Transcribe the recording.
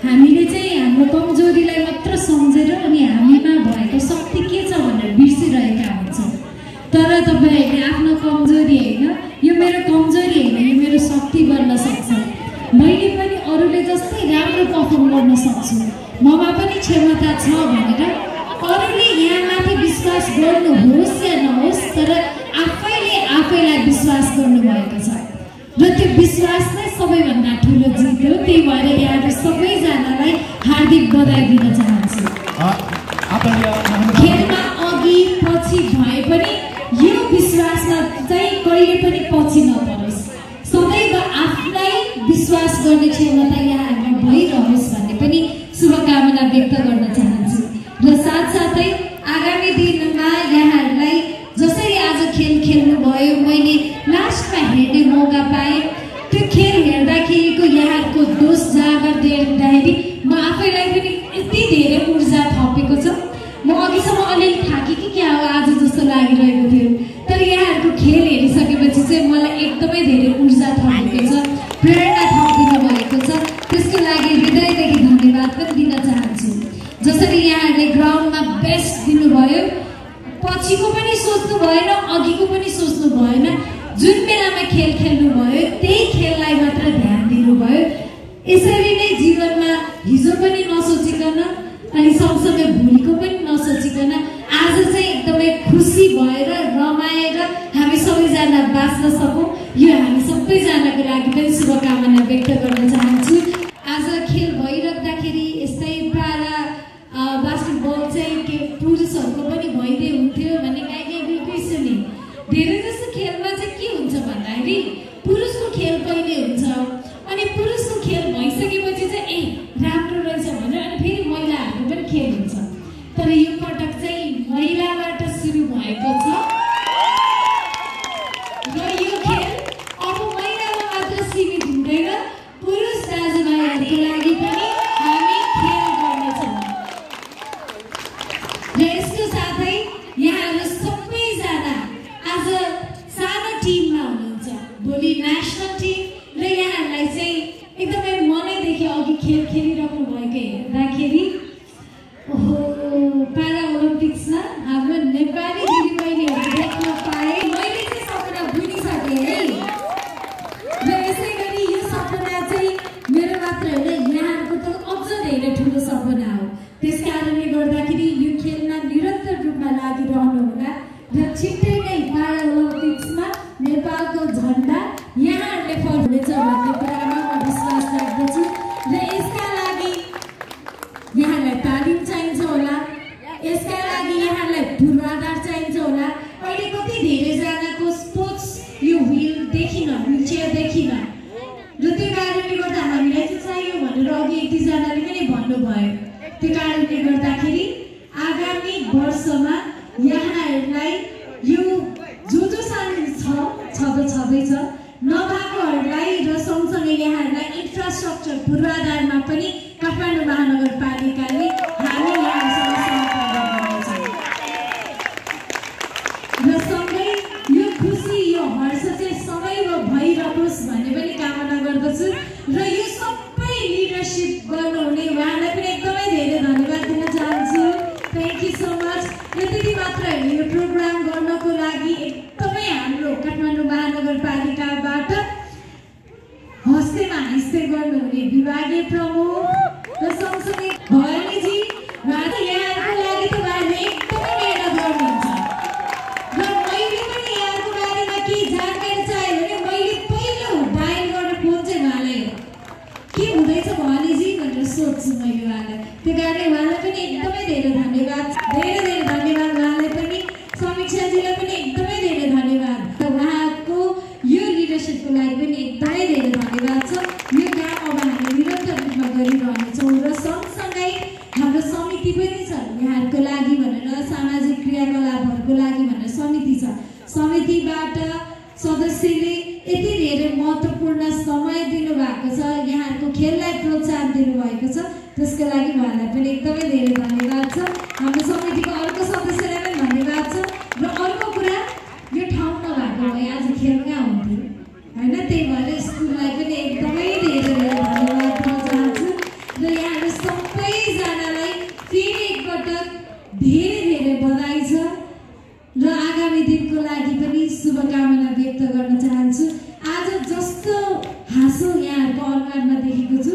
हामीले चाहिँ हाम्रो कमजोरीलाई मात्र सम्झेर अनि हामीमा भएको शक्ति के छ भनेर बिर्सिरहेका हुन्छौँ। तर तपाईहरुले आफ्नो कमजोरी हैन, यो मेरो कमजोरी हैन, यो मेरो शक्ति बन्न सक्छ। मैले पनि अरूले जस्तै राम्रो परफर्म गर्न सक्छु, ममा पनि क्षमता छ भनेर अरूले यहाँमाथि विश्वास गर्नुहोस् या नहोस्, तर आफैले आफैलाई विश्वास गर्नुभएको छ र त्यो विश्वास नै सबैभन्दा ठुलो जित हो। त्यही भएर यहाँहरू सबैजनालाई हार्दिक बधाई दिन चाहन्छु। खेलमा अघि पछि भए पनि यो विश्वासमा चाहिँ कहिले पनि पछि नपरोस्, सदैव आफूलाई विश्वास गर्ने क्षमता यहाँहरूमा भइरहोस् भन्ने पनि शुभकामना व्यक्त गर्न चाहन्छु। र साथसाथै आगामी दिनमा यहाँहरूलाई जसरी आज खेल खेल्नुभयो, मैले लास्टमा हेर्ने मौका पाएँ। त्यो खेल हेर्दाखेरिको यहाँहरूको दोष जागर देख्दाखेरि म आफैलाई पनि यति धेरै ऊर्जा थपेको छ। म अघिसम्म अलिअलि थाकेँ कि क्या हो आज जस्तो लागिरहेको थियो, तर यहाँहरूको खेल हेरिसकेपछि चाहिँ मलाई एकदमै धेरै ऊर्जा थपेको छ, प्रेरणा थपिदिनु भएको छ। त्यसको लागि हृदयदेखि धन्यवाद पनि दिन चाहन्छु। जसरी यहाँहरूले ग्राउन्डमा बेस्ट दिनुभयो, पछिको पनि सोच्नु भएन, अघिको पनि सोच्नु भएन, जुन बेलामा खेल खेल्नुभयो त्यही खेललाई मात्र ध्यान दिनुभयो। यसरी नै जीवनमा हिजो पनि नसोचिकन अनि सँगसँगै भोलिको पनि नसोचिकन आज चाहिँ एकदमै खुसी भएर रमाएर हामी सबैजना बाँच्न सकौँ, यो हामी सबैजनाको लागि पनि शुभकामना व्यक्त गर्न चाहन्छु। आज खेल भइराख्दाखेरि यस्तै पारा बास्केटबल चाहिँ के पुरुषहरूको पनि भइदिए हुन्थ्यो भन्ने कहीँ रिक्वेस्ट सुने। धेरै जस्तो खेलमा चाहिँ के हुन्छ भन्दाखेरि पुरुषको खेल पहिले हुन्छ अनि पुरुषको खेल भइसकेपछि चाहिँ ए राम्रो रहेछ भनेर अनि फेरि महिलाहरूको पनि खेल हुन्छ। तर यो पटक चाहिँ महिलाबाट सुरु भएको छ र यो खेल अब महिलामा मात्र सीमित हुँदैन, पुरुष दाजुभाइहरूको लागि पनि हामी खेल गर्नेछौँ। र यसको साथै यहाँहरू सबैजना आज सानो टिममा हुनुहुन्छ, भोलि नेसनल टिम, र यहाँहरूलाई चाहिँ एकदमै मनैदेखि अघि खेल खेलिरहनु भएको हेर्दाखेरि ओहो पारा ओलम्पिक्समा हाम्रो नेपाली दिदीबहिनीहरू देख्न पाएँ। मैले चाहिँ सपना बुनिसकेँ है, र यसै गरी यो सपना चाहिँ मेरो मात्र होइन, यहाँहरूको त अझ धेरै ठुलो सपना हो। त्यस कारणले गर्दाखेरि यो खेलमा निरन्तर रूपमा लागिरहनु होला र छिट्टै नै पारा ओलम्पिक्समा नेपालको झन्डा यहाँहरूले फहराउनेछ भन्ने कुरामा म विश्वास राख्दछु। र यसका लागि यहाँलाई तालिम चाहिन्छ होला, यसका लागि यहाँलाई पूर्वाधार चाहिन्छ होला। अहिले कति धेरैजनाको स्पोर्ट्स यो व्हिल देखिन, व्हिलचेयर देखिन, र त्यो कारणले गर्दा हामीलाई चाहिँ चाहियो भनेर अघि एक दुईजनाले पनि भन्नुभयो। त्यो कारणले गर्दाखेरि आगामी वर्षमा यहाँहरूलाई यो जो सानो छँदैछ नभएकोहरूलाई र सँगसँगै यहाँहरूलाई इन्फ्रास्ट्रक्चर पूर्वाधारमा पनि काठमाडौँ महानगरपालिकाले हामी यहाँसँग सहयोग गर्नेछौँ। र सँगै यो खुसी यो हर्ष चाहिँ सदैव भइरहोस् भन्ने पनि कामना गर्दछु। र यो सबै लिडरसिप गर्नुहुने उहाँलाई पनि एकदमै धेरै धन्यवाद दिन चाहन्छु। Thank you so much. र त्यति मात्र होइन, यो प्रोग्राम गर्नको लागि एकदमै हाम्रो काठमाडौँ महानगरपालिकाबाट हस्तेमा हिस्से गर्नुहुने विभागीय प्रमुख र सँगसँगै भवानीजी, उहाँ त यहाँहरूको लागि त उहाँले एकदमै मेहनत गर्नुहुन्छ। र मैले पनि यहाँको बारेमा केही जानकारी चाहियो भने मैले पहिलो डायल गर्ने फोन चाहिँ उहाँलाई हो, के हुँदैछ भवानीजी भनेर सोध्छु मैले उहाँलाई। त्यो कारणले उहाँलाई पनि एकदमै धेरै धन्यवाद, धेरै धेरै धन्यवाद उहाँलाई पनि। समीक्षाजीलाई पनि एकदमै धेरै धन्यवाद, उहाँको यो लिडरसिपको लागि पनि एकदमै धेरै धन्यवाद छ। यो काम अब हामी निरन्तर रूपमा गरिरहनेछौँ। र सँगसँगै हाम्रो समिति पनि छ यहाँहरूको लागि भनेर, सामाजिक क्रियाकलापहरूको लागि भनेर समिति छ। समितिबाट सदस्यले यति धेरै महत्त्वपूर्ण समय दिनुभएको छ, यहाँहरूको खेललाई प्रोत्साहन दिनुभएको छ, त्यसको लागि उहाँलाई पनि एकदमै धेरै धन्यवाद छ। हाम्रो समितिको अर्को सदस्यलाई पनि धन्यवाद छ। र अर्को कुरा, यो ठाउँ नभएको भए आज खेल कहाँ हुन्थ्यो होइन, त्यही भएर स्कुललाई पनि एकदमै धेरै धेरै धन्यवाद दिन चाहन्छु। र यहाँ सबैजनालाई फेरि एकपटक धेरै धेरै बधाई छ र आगामी दिनको लागि पनि शुभकामना व्यक्त गर्न चाहन्छु। आज जस्तो हाँसो यहाँहरूको अनुहारमा देखेको छु